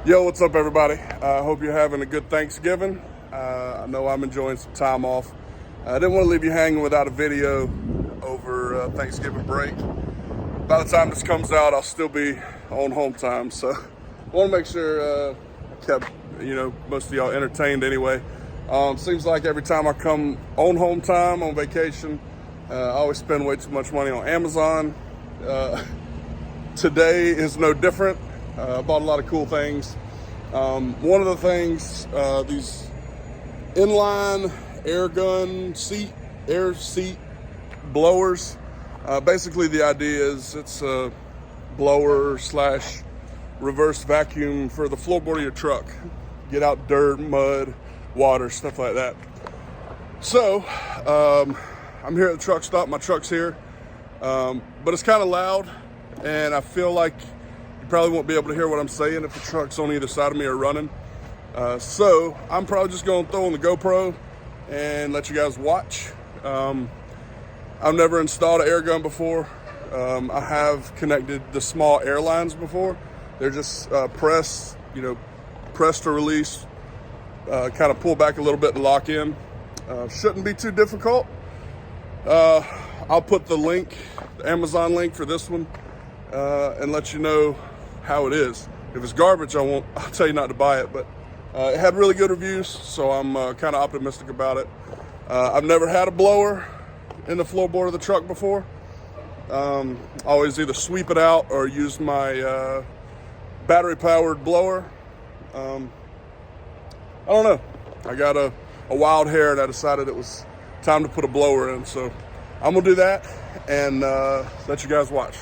Yo, what's up, everybody? I hope you're having a good Thanksgiving. I know I'm enjoying some time off. I didn't want to leave you hanging without a video over Thanksgiving break. By the time this comes out, I'll still be on home time, so I want to make sure I kept most of y'all entertained anyway. Seems like every time I come on home time on vacation, I always spend way too much money on Amazon. Today is no different. I bought a lot of cool things. One of the things, these inline air seat blowers. Basically the idea is it's a blower slash reverse vacuum for the floorboard of your truck. Get out dirt, mud, water, stuff like that. So, I'm here at the truck stop. My truck's here, but it's kind of loud, and I feel like you probably won't be able to hear what I'm saying if the truck's on either side of me or running. So I'm probably just going to throw on the GoPro and let you guys watch. I've never installed an air gun before. I have connected the small air lines before. They're just press to release, kind of pull back a little bit and lock in. Shouldn't be too difficult. I'll put the link, the Amazon link for this one, and let you know how it is. If it's garbage, I'll tell you not to buy it, but it had really good reviews, so I'm kind of optimistic about it. I've never had a blower in the floorboard of the truck before. Always either sweep it out or use my battery-powered blower. I don't know. I got a wild hair and I decided it was time to put a blower in, so I'm gonna do that and let you guys watch.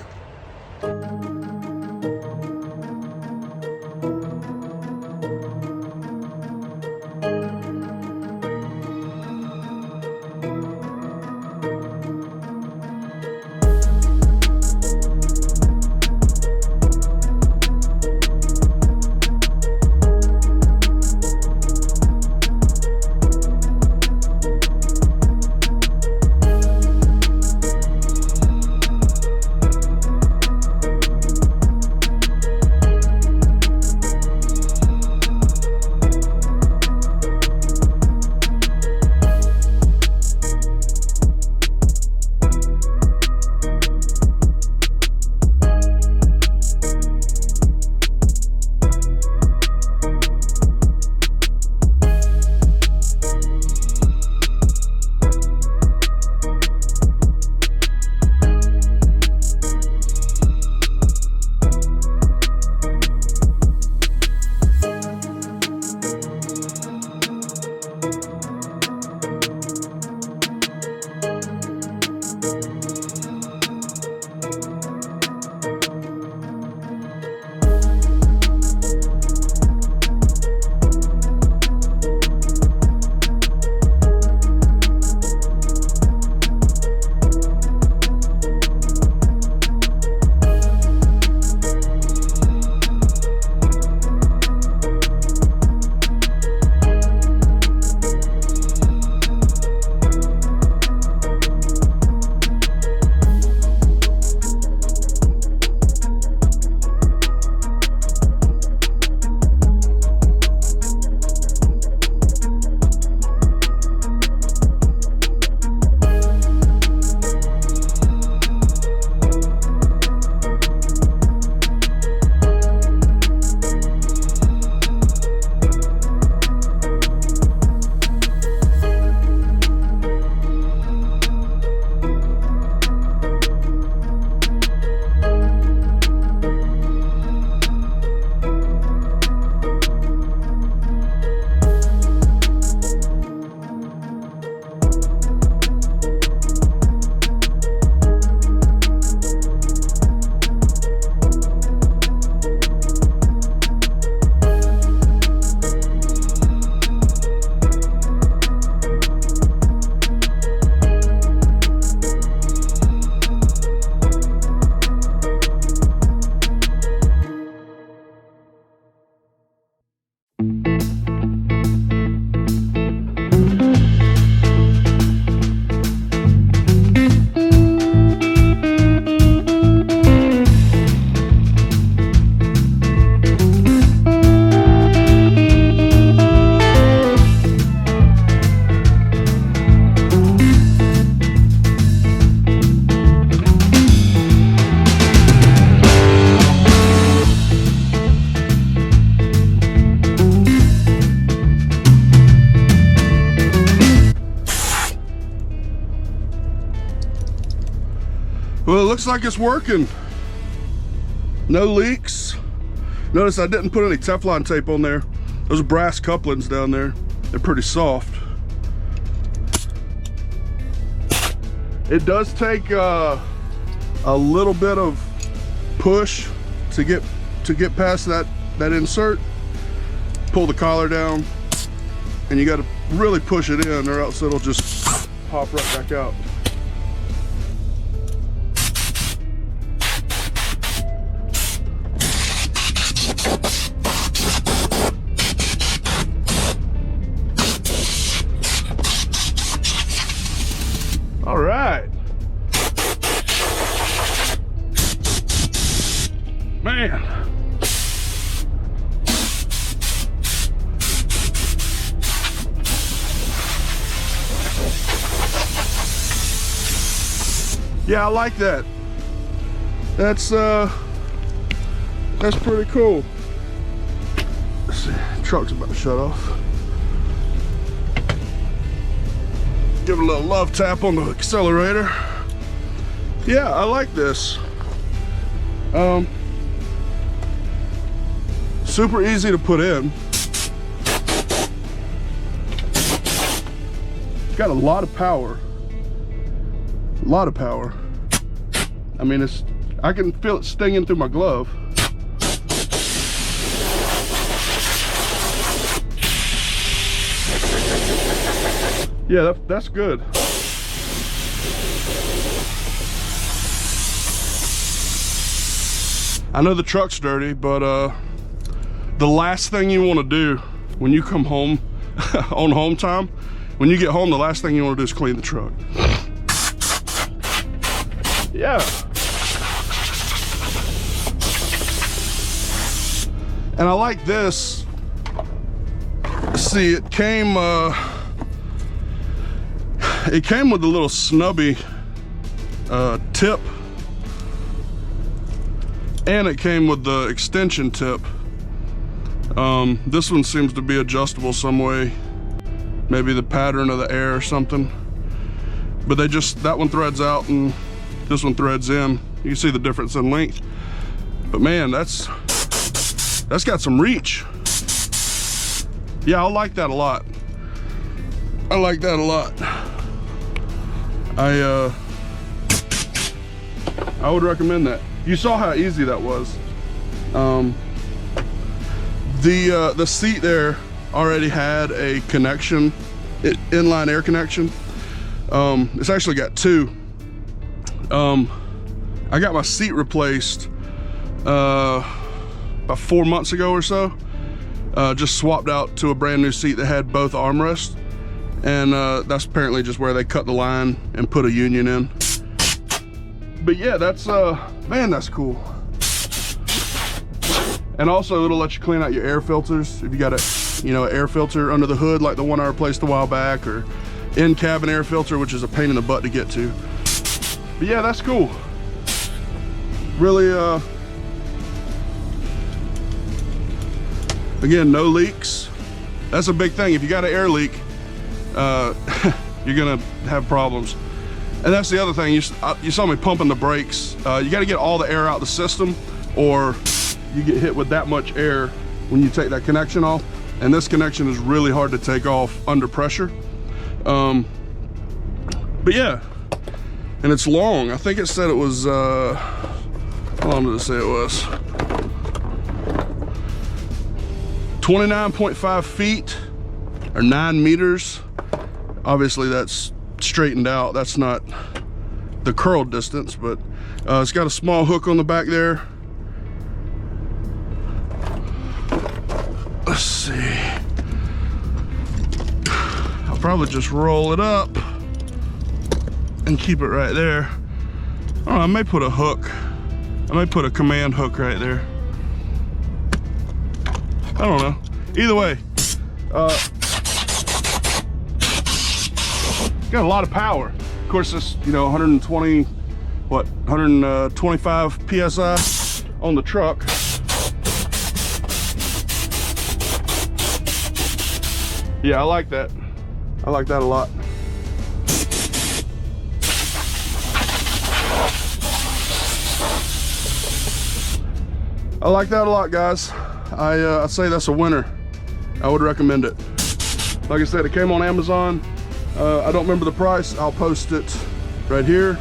looks like it's working. No leaks. Notice I didn't put any Teflon tape on there. Those brass couplings down there, they're pretty soft. It does take a little bit of push to get past that insert. Pull the collar down, and you got to really push it in, or else it'll just pop right back out. All right. Man. Yeah, I like that. That's pretty cool. Let's see, truck's about to shut off. Give it a little love tap on the accelerator. Yeah, I like this. Super easy to put in. Got a lot of power. A lot of power. I mean, I can feel it stinging through my glove. Yeah, that's good. I know the truck's dirty, but the last thing you want to do when you come home on home time, when you get home, the last thing you want to do is clean the truck. Yeah. And I like this. See, it came with a little snubby tip, and it came with the extension tip. This one seems to be adjustable some way, maybe the pattern of the air or something. But that one threads out and this one threads in. You can see the difference in length. But man, that's got some reach. Yeah, I like that a lot. I like that a lot. I would recommend that. You saw how easy that was. The seat there already had a connection, inline air connection. It's actually got two. I got my seat replaced about 4 months ago or so. Just swapped out to a brand new seat that had both armrests, and that's apparently just where they cut the line and put a union in. But yeah, that's man, that's cool. And also it'll let you clean out your air filters if you got an air filter under the hood like the one I replaced a while back, or in-cabin air filter, which is a pain in the butt to get to. But yeah, that's cool. Really, again, no leaks. That's a big thing. If you got an air leak, you're gonna have problems. And that's the other thing. You saw me pumping the brakes. You got to get all the air out of the system, or you get hit with that much air when you take that connection off. And this connection is really hard to take off under pressure. But yeah, and it's long. I think it said it was, how long did it say it was? 29.5 feet or 9 meters. Obviously that's straightened out. That's not the curl distance, but it's got a small hook on the back there. Let's see. I'll probably just roll it up and keep it right there. Oh, I may put a hook. I may put a command hook right there. I don't know. Either way, got a lot of power. Of course, this, 125 PSI on the truck. Yeah, I like that. I like that a lot. I like that a lot, guys. I'd say that's a winner. I would recommend it. Like I said, it came on Amazon. I don't remember the price. I'll post it right here.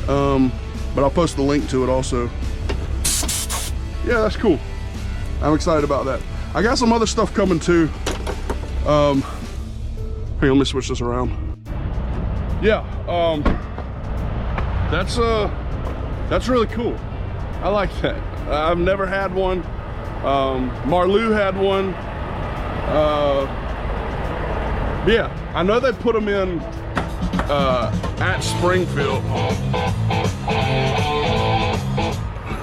But I'll post the link to it also. Yeah, that's cool. I'm excited about that. I got some other stuff coming too. Hang on, let me switch this around. Yeah, that's really cool. I like that. I've never had one. Marlou had one. Yeah, I know they put them in at Springfield.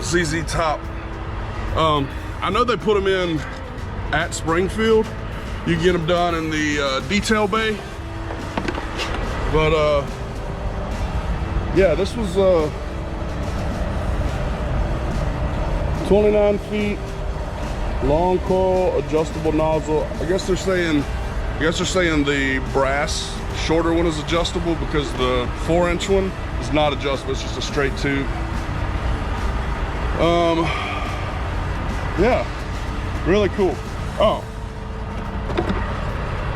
ZZ Top. I know they put them in at Springfield. You can get them done in the detail bay. But yeah, this was 29 feet, long coil, adjustable nozzle. I guess they're saying the brass shorter one is adjustable because the 4-inch one is not adjustable. It's just a straight tube. Yeah, really cool. Oh,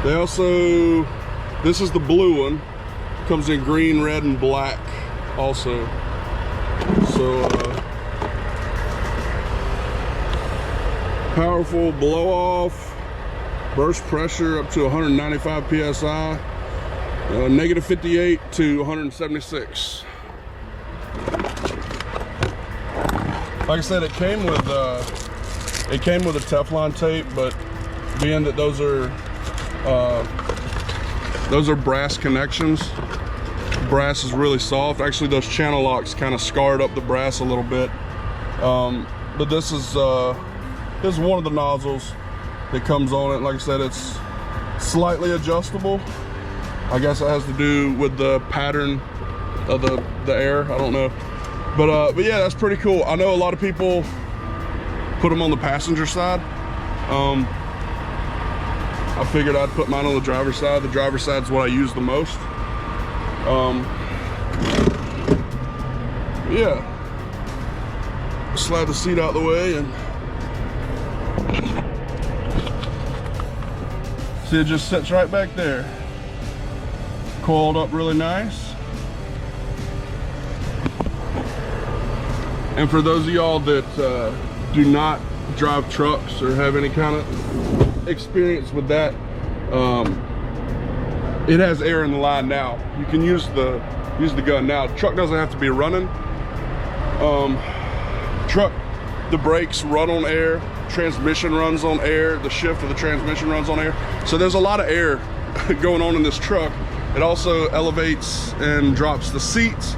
they also, this is the blue one. Comes in green, red, and black also. So powerful blow off, burst pressure up to 195 psi, negative 58 to 176. Like I said, it came with a Teflon tape, but being that those are brass connections, brass is really soft. Actually, those channel locks kind of scarred up the brass a little bit. But this is one of the nozzles that comes on it. Like I said, it's slightly adjustable. I guess it has to do with the pattern of the air. I don't know. But yeah, that's pretty cool. I know a lot of people put them on the passenger side. I figured I'd put mine on the driver's side. The driver's side is what I use the most. Yeah. Slide the seat out the way and see, it just sits right back there. Coiled up really nice. And for those of y'all that do not drive trucks or have any kind of experience with that, it has air in the line now. You can use the gun now. The truck doesn't have to be running. The brakes run on air, transmission runs on air, the shift of the transmission runs on air. So there's a lot of air going on in this truck. It also elevates and drops the seats,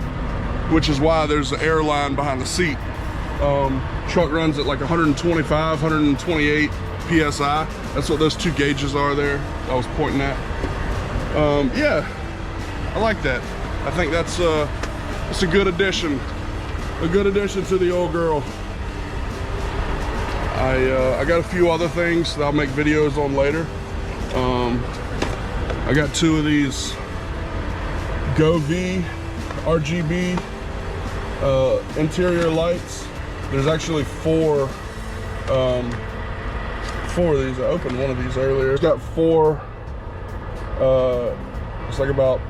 which is why there's an air line behind the seat. Truck runs at like 125, 128 PSI. That's what those two gauges are there I was pointing at. Yeah, I like that. I think that's a good addition. A good addition to the old girl. I got a few other things that I'll make videos on later. I got two of these GoV RGB interior lights. There's actually four of these. I opened one of these earlier. It's got four, it's like about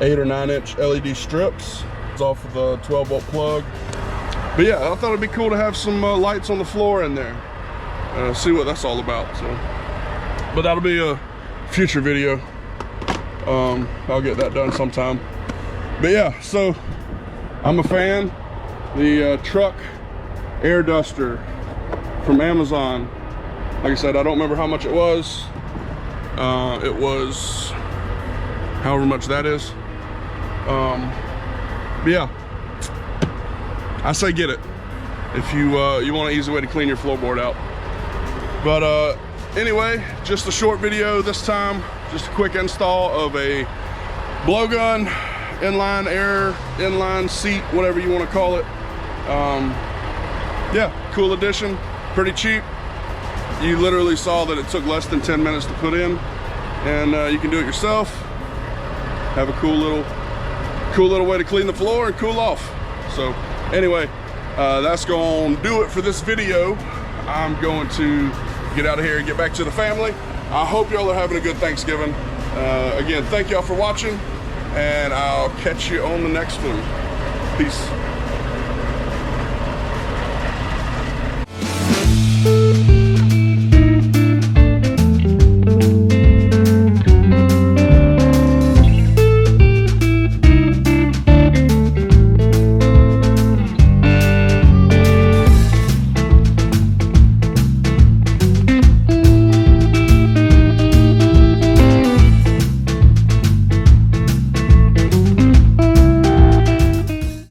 8 or 9 inch LED strips. It's off of the 12-volt plug. But yeah, I thought it'd be cool to have some lights on the floor in there. See what that's all about. So, but that'll be a future video. I'll get that done sometime. But yeah, so I'm a fan. The truck air duster from Amazon. Like I said, I don't remember how much it was. It was however much that is. But yeah, I say get it if you want an easy way to clean your floorboard out. But anyway, just a short video this time. Just a quick install of a blowgun, inline air, inline seat, whatever you want to call it. Yeah, cool addition, pretty cheap. You literally saw that it took less than 10 minutes to put in, and you can do it yourself. Have a cool little way to clean the floor and cool off. So anyway, That's going to do it for this video. I'm going to get out of here and get back to the family. I hope y'all are having a good Thanksgiving. Again, thank y'all for watching, and I'll catch you on the next one. Peace.